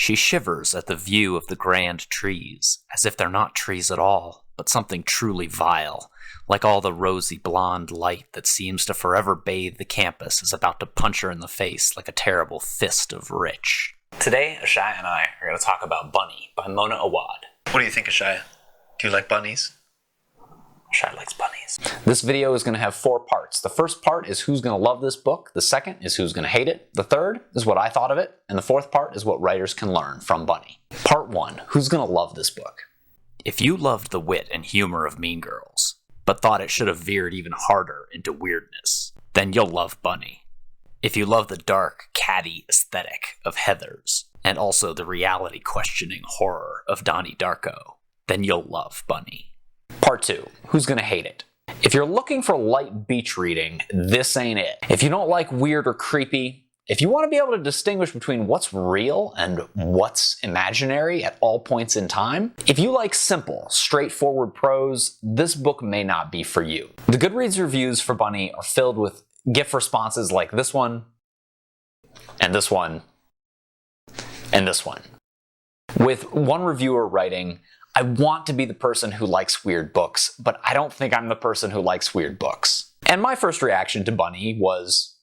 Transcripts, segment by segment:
She shivers at the view of the grand trees, as if they're not trees at all, but something truly vile, like all the rosy blonde light that seems to forever bathe the campus is about to punch her in the face like a terrible fist of rich. Today, Ashaya and I are going to talk about Bunny by Mona Awad. What do you think, Ashaya? Do you like bunnies? Ashaya likes bunnies. This video is going to have 4 parts. The first part is who's going to love this book. The second is who's going to hate it. The third is what I thought of it. And the fourth part is what writers can learn from Bunny. Part 1, who's going to love this book? If you loved the wit and humor of Mean Girls, but thought it should have veered even harder into weirdness, then you'll love Bunny. If you love the dark, catty aesthetic of Heathers, and also the reality-questioning horror of Donnie Darko, then you'll love Bunny. Part 2, who's going to hate it? If you're looking for light beach reading, this ain't it. If you don't like weird or creepy, if you want to be able to distinguish between what's real and what's imaginary at all points in time, if you like simple, straightforward prose, this book may not be for you. The Goodreads reviews for Bunny are filled with GIF responses like this one, and this one, and this one. With one reviewer writing, "I want to be the person who likes weird books, but I don't think I'm the person who likes weird books." And my first reaction to Bunny was,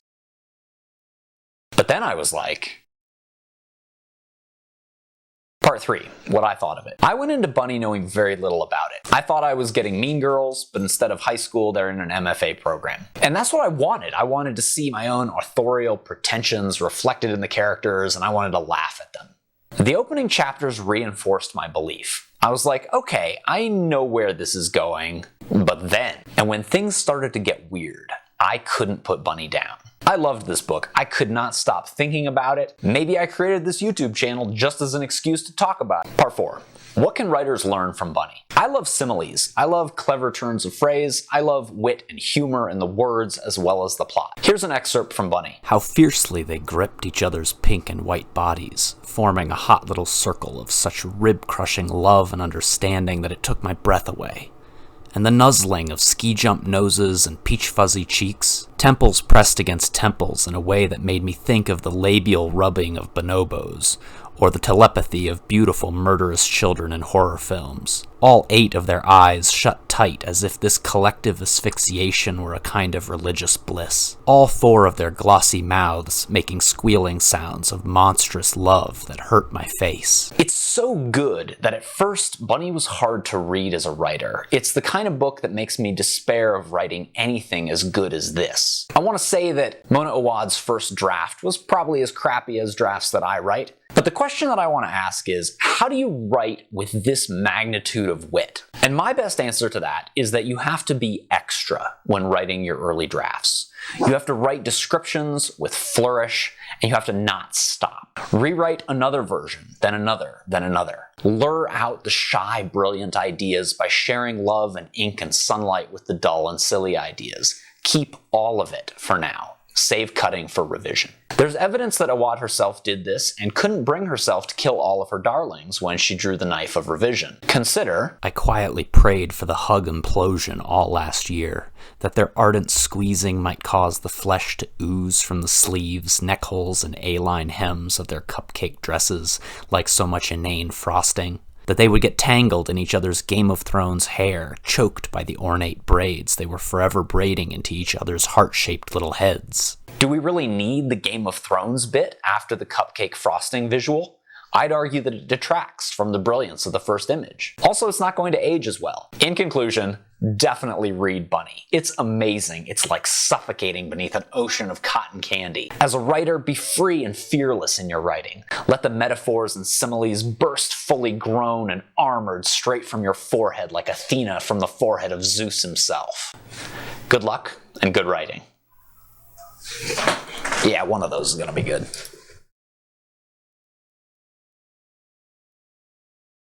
but then I was like, Part 3, what I thought of it. I went into Bunny knowing very little about it. I thought I was getting Mean Girls, but instead of high school, they're in an MFA program. And that's what I wanted. I wanted to see my own authorial pretensions reflected in the characters, and I wanted to laugh at them. The opening chapters reinforced my belief. I was like, okay, I know where this is going, but then, and when things started to get weird, I couldn't put Bunny down. I loved this book. I could not stop thinking about it. Maybe I created this YouTube channel just as an excuse to talk about it. Part 4. What can writers learn from Bunny? I love similes. I love clever turns of phrase. I love wit and humor in the words as well as the plot. Here's an excerpt from Bunny. How fiercely they gripped each other's pink and white bodies, forming a hot little circle of such rib-crushing love and understanding that it took my breath away. And the nuzzling of ski-jump noses and peach-fuzzy cheeks, temples pressed against temples in a way that made me think of the labial rubbing of bonobos, or the telepathy of beautiful murderous children in horror films. All 8 of their eyes shut tight as if this collective asphyxiation were a kind of religious bliss. All 4 of their glossy mouths making squealing sounds of monstrous love that hurt my face. It's so good that at first Bunny was hard to read as a writer. It's the kind of book that makes me despair of writing anything as good as this. I want to say that Mona Awad's first draft was probably as crappy as drafts that I write. But the question that I want to ask is, how do you write with this magnitude of wit? And my best answer to that is that you have to be extra when writing your early drafts. You have to write descriptions with flourish, and you have to not stop. Rewrite another version, then another, then another. Lure out the shy, brilliant ideas by sharing love and ink and sunlight with the dull and silly ideas. Keep all of it for now. Save cutting for revision. There's evidence that Awad herself did this and couldn't bring herself to kill all of her darlings when she drew the knife of revision. Consider, I quietly prayed for the hug implosion all last year, that their ardent squeezing might cause the flesh to ooze from the sleeves, neck holes, and A-line hems of their cupcake dresses like so much inane frosting. That they would get tangled in each other's Game of Thrones hair, choked by the ornate braids they were forever braiding into each other's heart-shaped little heads. Do we really need the Game of Thrones bit after the cupcake frosting visual? I'd argue that it detracts from the brilliance of the first image. Also, it's not going to age as well. In conclusion, definitely read Bunny. It's amazing. It's like suffocating beneath an ocean of cotton candy. As a writer, be free and fearless in your writing. Let the metaphors and similes burst fully grown and armored straight from your forehead like Athena from the forehead of Zeus himself. Good luck and good writing. Yeah, one of those is gonna be good.